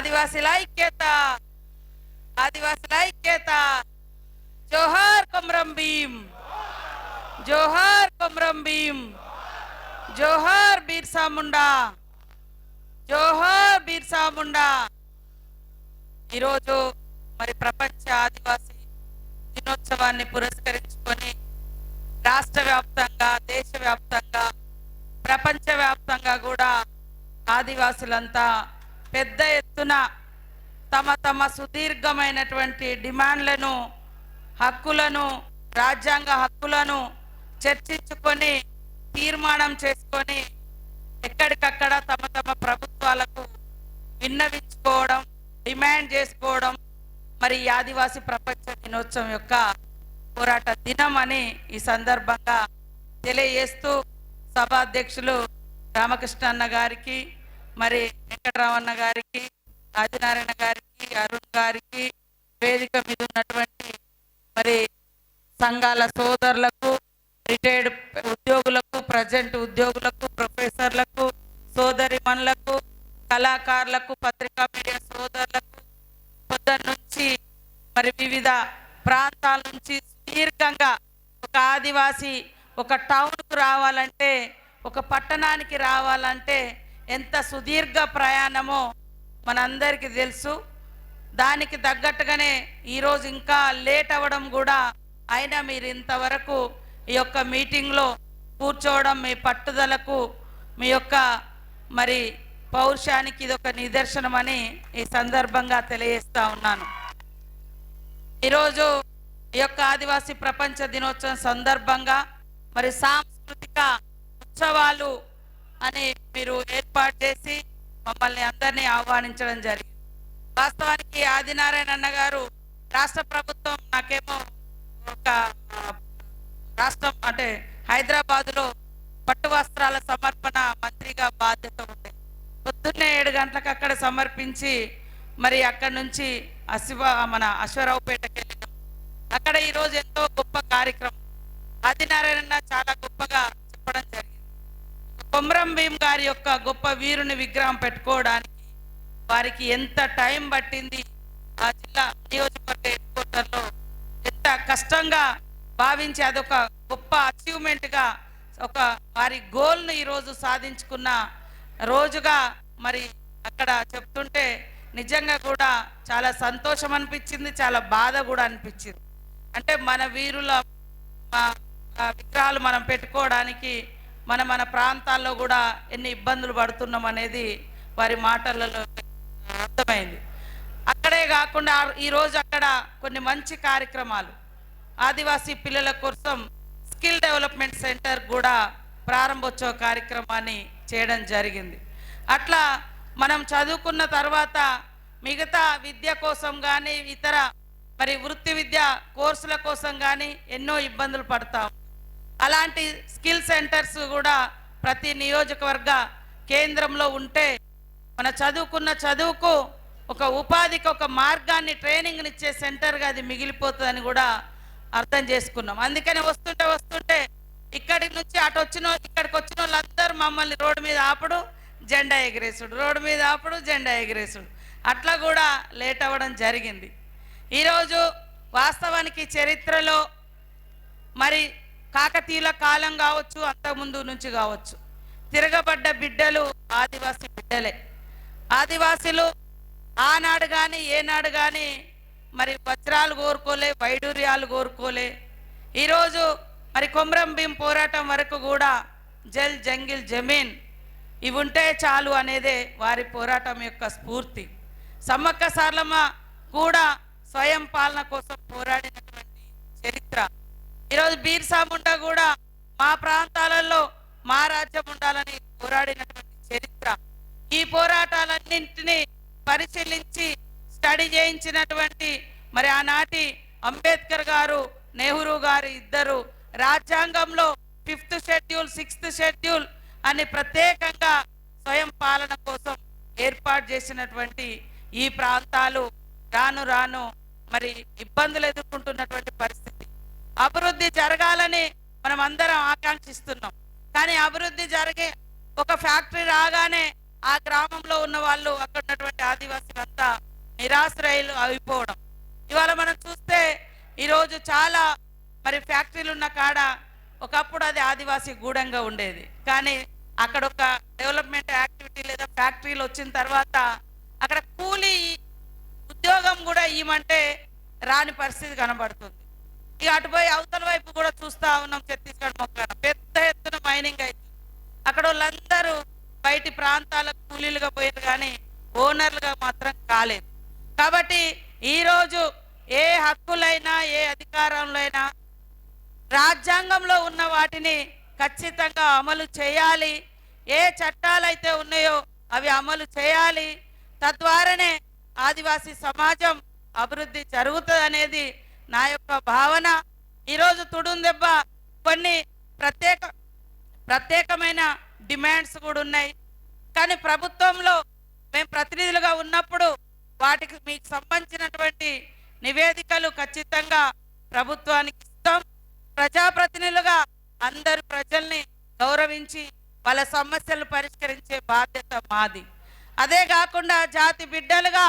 ఆదివాసీల ఐక్యత, ఆదివాసీల ఐక్యత. జోహార్ కొమరం భీం, జోహార్ కొమరం భీం, జోహార్ బిర్సా ముండా, జోహార్ బిర్సా ముండా. ఈరోజు మరి ప్రపంచ ఆదివాసీ దినోత్సవాన్ని పురస్కరించుకొని రాష్ట్ర వ్యాప్తంగా, దేశవ్యాప్తంగా, ప్రపంచవ్యాప్తంగా కూడా ఆదివాసులంతా పెద్ద ఎత్తున తమ తమ సుదీర్ఘమైనటువంటి డిమాండ్లను, హక్కులను, రాజ్యాంగ హక్కులను చర్చించుకొని తీర్మానం చేసుకొని ఎక్కడికక్కడ తమ తమ ప్రభుత్వాలకు విన్నవించుకోవడం, డిమాండ్ చేసుకోవడం మరి ఈ ఆదివాసీ ప్రపంచ దినోత్సవం యొక్క పోరాట దినం అని ఈ సందర్భంగా తెలియజేస్తూ సభాధ్యక్షులు రామకృష్ణ అన్న గారికి, మరి వెంకటరామన్న గారికి, ఆదినారాయణ గారికి, అరుణ్ గారికి, వేదిక మీద ఉన్నటువంటి మరి సంఘాల సోదరులకు, రిటైర్డ్ ఉద్యోగులకు, ప్రజెంట్ ఉద్యోగులకు, ప్రొఫెసర్లకు, సోదరిమణులకు, కళాకారులకు, పత్రికా మీడియా సోదరులకు, పొద్దున్న నుంచి మరి వివిధ ప్రాంతాల నుంచి సుదీర్ఘంగా ఒక ఆదివాసీ ఒక టౌన్కు రావాలంటే, ఒక పట్టణానికి రావాలంటే ఎంత సుదీర్ఘ ప్రయాణమో మనందరికీ తెలుసు. దానికి తగ్గట్టుగానే ఈరోజు ఇంకా లేట్ అవ్వడం కూడా, అయినా మీరు ఇంతవరకు ఈ యొక్క మీటింగ్లో కూర్చోవడం మీ పట్టుదలకు, మీ యొక్క మరి పౌరుషానికి ఇది ఒక నిదర్శనమని ఈ సందర్భంగా తెలియజేస్తా ఉన్నాను. ఈరోజు ఈ యొక్క ఆదివాసీ ప్రపంచ దినోత్సవం సందర్భంగా మరి సాంస్కృతిక ఉత్సవాలు అని మీరు ఏర్పాటు చేసి మమ్మల్ని అందరినీ ఆహ్వానించడం జరిగింది. వాస్తవానికి ఆదినారాయణ అన్న గారు రాష్ట్ర ప్రభుత్వం నాకేమో ఒక రాష్ట్రం అంటే హైదరాబాదులో పట్టు వస్త్రాల సమర్పణ మంత్రిగా బాధ్యత ఉంది. పొద్దున్నే 7 గంటలకు అక్కడ సమర్పించి మరి అక్కడ నుంచి మన అశ్వరావుపేటకి వెళ్ళినాం. అక్కడ ఈరోజు ఎంతో గొప్ప కార్యక్రమం ఆదినారాయణ చాలా గొప్పగా చెప్పడం జరిగింది. కొమరం భీం గారి యొక్క గొప్ప వీరుని విగ్రహం పెట్టుకోవడానికి వారికి ఎంత టైం పట్టింది, ఆ జిల్లా నియోజకవర్గ హెడ్ క్వార్టర్లో ఎంత కష్టంగా భావించి అదొక గొప్ప అచీవ్మెంట్గా ఒక వారి గోల్ను ఈరోజు సాధించుకున్న రోజుగా మరి అక్కడ చెప్తుంటే నిజంగా కూడా చాలా సంతోషం అనిపించింది, చాలా బాధ కూడా అనిపించింది. అంటే మన వీరుల విగ్రహాలు మనం పెట్టుకోవడానికి మన ప్రాంతాల్లో కూడా ఎన్ని ఇబ్బందులు పడుతున్నాం అనేది వారి మాటలలో అర్థమైంది. అక్కడే కాకుండా ఈరోజు అక్కడ కొన్ని మంచి కార్యక్రమాలు ఆదివాసీ పిల్లల కోసం స్కిల్ డెవలప్మెంట్ సెంటర్ కూడా ప్రారంభోత్సవ కార్యక్రమాన్ని చేయడం జరిగింది. అట్లా మనం చదువుకున్న తర్వాత మిగతా విద్య కోసం కానీ, ఇతర మరి వృత్తి విద్య కోర్సుల కోసం కానీ ఎన్నో ఇబ్బందులు పడతాం. అలాంటి స్కిల్ సెంటర్స్ కూడా ప్రతి నియోజకవర్గ కేంద్రంలో ఉంటే మన చదువుకున్న చదువుకు ఒక ఉపాధికి ఒక మార్గాన్ని, ట్రైనింగ్ని ఇచ్చే సెంటర్గా అది మిగిలిపోతుందని కూడా అర్థం చేసుకున్నాం. అందుకని వస్తుంటే ఇక్కడి నుంచి ఇక్కడికి వచ్చిన వాళ్ళందరూ మమ్మల్ని రోడ్డు మీద ఆపుడు, జెండా ఎగిరేసుడు, రోడ్డు మీద ఆపుడు, జెండా ఎగిరేసుడు, అట్లా కూడా లేట్ అవ్వడం జరిగింది. ఈరోజు వాస్తవానికి చరిత్రలో మరి కాకతీయుల కాలం కావచ్చు, అంతకుముందు నుంచి కావచ్చు, తిరగబడ్డ బిడ్డలు ఆదివాసీ బిడ్డలే. ఆదివాసీలు ఆనాడు కానీ ఏనాడు కానీ మరి వజ్రాలు కోరుకోలే, వైడూర్యాలు కోరుకోలే. ఈరోజు మరి కొమరం భీం పోరాటం వరకు కూడా జల్ జంగిల్ జమీన్ ఇవి ఉంటే చాలు అనేదే వారి పోరాటం యొక్క స్ఫూర్తి. సమ్మక్క సారలమ్మ కూడా స్వయం పాలన కోసం పోరాడినటువంటి చరిత్ర. ఈరోజు బిర్సా ముండా కూడా మా ప్రాంతాలలో మా రాజ్యం ఉండాలని పోరాడినటువంటి చరిత్ర. ఈ పోరాటాలన్నింటినీ పరిశీలించి స్టడీ చేయించినటువంటి మరి ఆనాటి అంబేద్కర్ గారు, నెహ్రూ గారు ఇద్దరు రాజ్యాంగంలో 5th షెడ్యూల్ 6th షెడ్యూల్ అని ప్రత్యేకంగా స్వయం పాలన కోసం ఏర్పాటు చేసినటువంటి ఈ ప్రాంతాలు రాను రాను మరి ఇబ్బందులు ఎదుర్కొంటున్నటువంటి పరిస్థితి. అభివృద్ధి జరగాలని మనం అందరం ఆకాంక్షిస్తున్నాం. కానీ అభివృద్ధి జరిగే ఒక ఫ్యాక్టరీ రాగానే ఆ గ్రామంలో ఉన్న వాళ్ళు అక్కడ ఉన్నటువంటి ఆదివాసీలంతా నిరాశ్రయులు అయిపోవడం. ఇవాళ మనం చూస్తే ఈరోజు చాలా మరి ఫ్యాక్టరీలు ఉన్న కాడ ఒకప్పుడు అది ఆదివాసీ గూడంగా ఉండేది, కానీ అక్కడ ఒక డెవలప్మెంట్ యాక్టివిటీ లేదా ఫ్యాక్టరీలు వచ్చిన తర్వాత అక్కడ కూలీ ఉద్యోగం కూడా ఇవ్వమంటే రాని పరిస్థితి కనబడుతుంది. ఇక అటుపోయి అవతల వైపు కూడా చూస్తా ఉన్నాం, ఛత్తీస్గఢ్ మొక్కన పెద్ద ఎత్తున మైనింగ్ అయితే అక్కడ వాళ్ళందరూ బయటి ప్రాంతాలకు కూలీలుగా పోయారు, కానీ ఓనర్లుగా మాత్రం కాలేదు. కాబట్టి ఈరోజు ఏ హక్కులైనా ఏ అధికారంలో రాజ్యాంగంలో ఉన్న వాటిని ఖచ్చితంగా అమలు చేయాలి. ఏ చట్టాలైతే ఉన్నాయో అవి అమలు చేయాలి. తద్వారానే ఆదివాసీ సమాజం అభివృద్ధి జరుగుతుంది అనేది నా యొక్క భావన. ఈరోజు తుడుందెబ్బ కొన్ని ప్రత్యేకమైన డిమాండ్స్ కూడా ఉన్నాయి, కానీ ప్రభుత్వంలో మేము ప్రతినిధులుగా ఉన్నప్పుడు వాటికి మీకు సంబంధించినటువంటి నివేదికలు ఖచ్చితంగా ప్రభుత్వానికి ఇస్తాం. ప్రజాప్రతినిధులుగా అందరు ప్రజల్ని గౌరవించి వాళ్ళ సమస్యలు పరిష్కరించే బాధ్యత మాది. అదే కాకుండా జాతి బిడ్డలుగా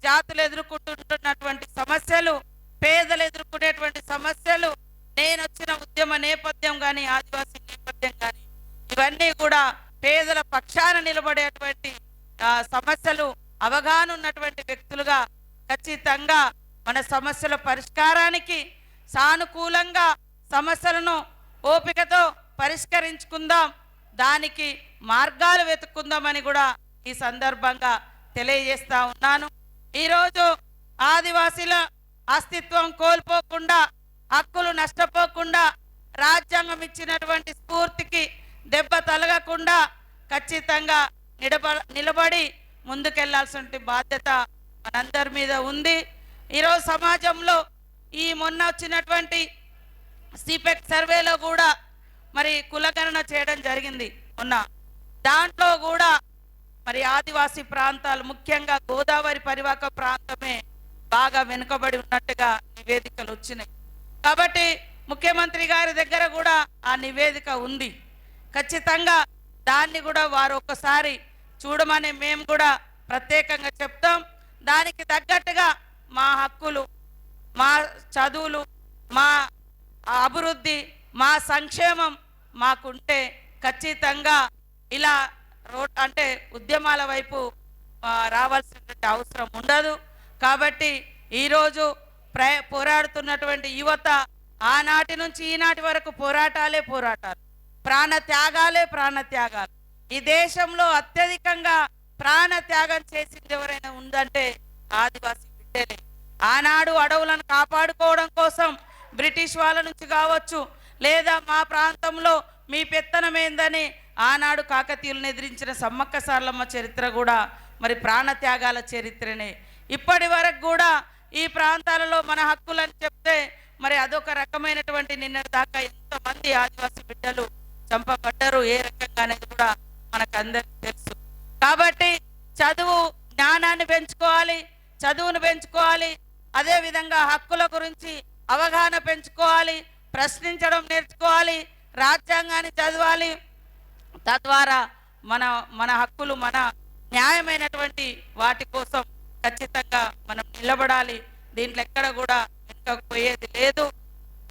జాతులు ఎదుర్కొంటున్నటువంటి సమస్యలు, పేదలు ఎదుర్కొనేటువంటి సమస్యలు, నేను వచ్చిన ఉద్యమ నేపథ్యం కానీ ఆదివాసీ నేపథ్యం కానీ ఇవన్నీ కూడా పేదల పక్షాన నిలబడేటువంటి సమస్యలు అవగాహన ఉన్నటువంటి వ్యక్తులుగా ఖచ్చితంగా మన సమస్యల పరిష్కారానికి సానుకూలంగా సమస్యలను ఓపికతో పరిష్కరించుకుందాం, దానికి మార్గాలు వెతుక్కుందామని కూడా ఈ సందర్భంగా తెలియజేస్తా ఉన్నాను. ఈరోజు ఆదివాసీల అస్తిత్వం కోల్పోకుండా, హక్కులు నష్టపోకుండా, రాజ్యాంగం ఇచ్చినటువంటి స్ఫూర్తికి దెబ్బ తలగకుండా ఖచ్చితంగా నిలబడి ముందుకెళ్లాల్సిన బాధ్యత మనందరి మీద ఉంది. ఈరోజు సమాజంలో ఈ మొన్న వచ్చినటువంటి సిపెక్ సర్వేలో కూడా మరి కులగణన చేయడం జరిగింది మొన్న. దాంట్లో కూడా మరి ఆదివాసీ ప్రాంతాలు ముఖ్యంగా గోదావరి పరివాహక ప్రాంతమే బాగా వెనుకబడి ఉన్నట్టుగా నివేదికలు వచ్చినాయి. కాబట్టి ముఖ్యమంత్రి గారి దగ్గర కూడా ఆ నివేదిక ఉంది. ఖచ్చితంగా దాన్ని కూడా వారు ఒక్కసారి చూడమని మేము కూడా ప్రత్యేకంగా చెప్తాం. దానికి తగ్గట్టుగా మా హక్కులు, మా చదువులు, మా అభివృద్ధి, మా సంక్షేమం మాకుంటే ఖచ్చితంగా ఇలా అంటే ఉద్యమాల వైపు రావాల్సినటువంటి అవసరం ఉండదు. కాబట్టి ఈరోజు పోరాడుతున్నటువంటి యువత ఆనాటి నుంచి ఈనాటి వరకు పోరాటాలు, ప్రాణత్యాగాలు. ఈ దేశంలో అత్యధికంగా ప్రాణత్యాగం చేసింది ఎవరైనా ఉందంటే ఆదివాసీ బిడ్డలే. ఆనాడు అడవులను కాపాడుకోవడం కోసం బ్రిటిష్ వాళ్ళ నుంచి కావచ్చు, లేదా మా ప్రాంతంలో మీ పెత్తనమేందని ఆనాడు కాకతీయులను ఎదిరించిన సమ్మక్క సారలమ్మ చరిత్ర కూడా మరి ప్రాణత్యాగాల చరిత్రనే. ఇప్పటి వరకు కూడా ఈ ప్రాంతాలలో మన హక్కులని చెప్తే మరి అదొక రకమైనటువంటి నిన్నటి దాకా ఎంతమంది ఆదివాసీ బిడ్డలు చంపబడ్డారు, ఏ రకంగా అనేది కూడా మనకు అందరికీ తెలుసు. కాబట్టి జ్ఞానాన్ని పెంచుకోవాలి, చదువును పెంచుకోవాలి, అదేవిధంగా హక్కుల గురించి అవగాహన పెంచుకోవాలి, ప్రశ్నించడం నేర్చుకోవాలి, రాజ్యాంగాన్ని చదవాలి. తద్వారా మన హక్కులు, మన న్యాయమైనటువంటి వాటి కోసం ఖచ్చితంగా మనం నిలబడాలి. దీంట్లో ఎక్కడ కూడా వెనుకపోయేది లేదు.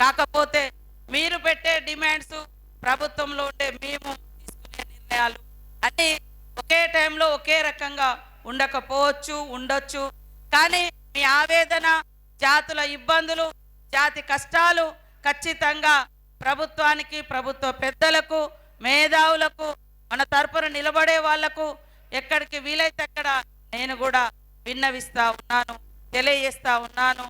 కాకపోతే మీరు పెట్టే డిమాండ్స్, ప్రభుత్వంలో ఉండే మేము తీసుకునే నిర్ణయాలు అన్నీ ఒకే టైంలో ఒకే రకంగా ఉండొచ్చు. కానీ మీ ఆవేదన, జాతుల ఇబ్బందులు, జాతి కష్టాలు ఖచ్చితంగా ప్రభుత్వానికి, ప్రభుత్వ పెద్దలకు, మేధావులకు, మన తరపున నిలబడే వాళ్లకు ఎక్కడికి వీలైతే అక్కడ నేను కూడా విన్నవిస్తా ఉన్నాను, తెలియజేస్తా ఉన్నాను.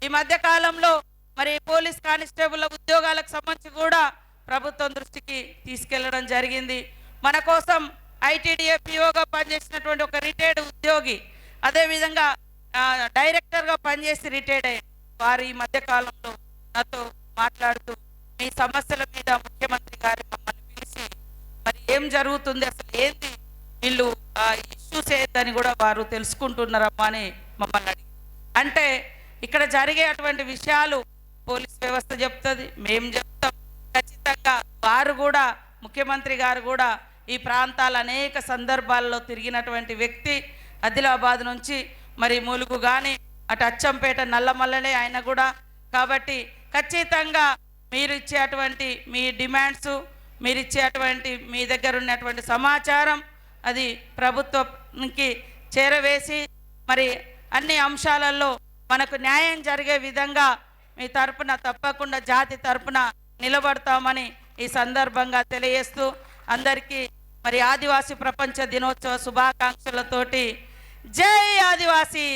ఈ మధ్య కాలంలో మరి పోలీస్ కానిస్టేబుల్ ఉద్యోగాలకు సంబంధించి కూడా ప్రభుత్వం దృష్టికి తీసుకెళ్లడం జరిగింది. మన కోసం ఐటీడీఏ పిఓగా పనిచేసినటువంటి ఒక రిటైర్డ్ ఉద్యోగి, అదేవిధంగా డైరెక్టర్గా పనిచేసి రిటైర్డ్ అయ్యారు. వారు ఈ మధ్య కాలంలో నాతో మాట్లాడుతూ మీ సమస్యల మీద ముఖ్యమంత్రి గారు మమ్మల్ని పిలిచి మరి ఏం జరుగుతుంది, అసలు ఏంటి వీళ్ళు ఇష్యూస్ ఏందని కూడా వారు తెలుసుకుంటున్నారమ్మా అని మమ్మల్ని అడిగి. అంటే ఇక్కడ జరిగే అటువంటి విషయాలు పోలీస్ వ్యవస్థ చెప్తుంది, మేము చెప్తాం. ఖచ్చితంగా వారు కూడా, ముఖ్యమంత్రి గారు కూడా ఈ ప్రాంతాల అనేక సందర్భాల్లో తిరిగినటువంటి వ్యక్తి. ఆదిలాబాద్ నుంచి మరి ములుగు కానీ అటు అచ్చంపేట నల్లమల్లలే ఆయన కూడా. కాబట్టి ఖచ్చితంగా మీరు ఇచ్చేటువంటి మీ డిమాండ్స్, మీరు ఇచ్చేటువంటి మీ దగ్గర ఉన్నటువంటి సమాచారం అది ప్రభుత్వానికి చేరవేసి మరి అన్ని అంశాలలో మనకు న్యాయం జరిగే విధంగా మీ తరపున తప్పకుండా జాతి తరపున నిలబడతామని ఈ సందర్భంగా తెలియజేస్తూ అందరికీ మరి ఆదివాసీ ప్రపంచ దినోత్సవ శుభాకాంక్షలతోటి జై ఆదివాసీ.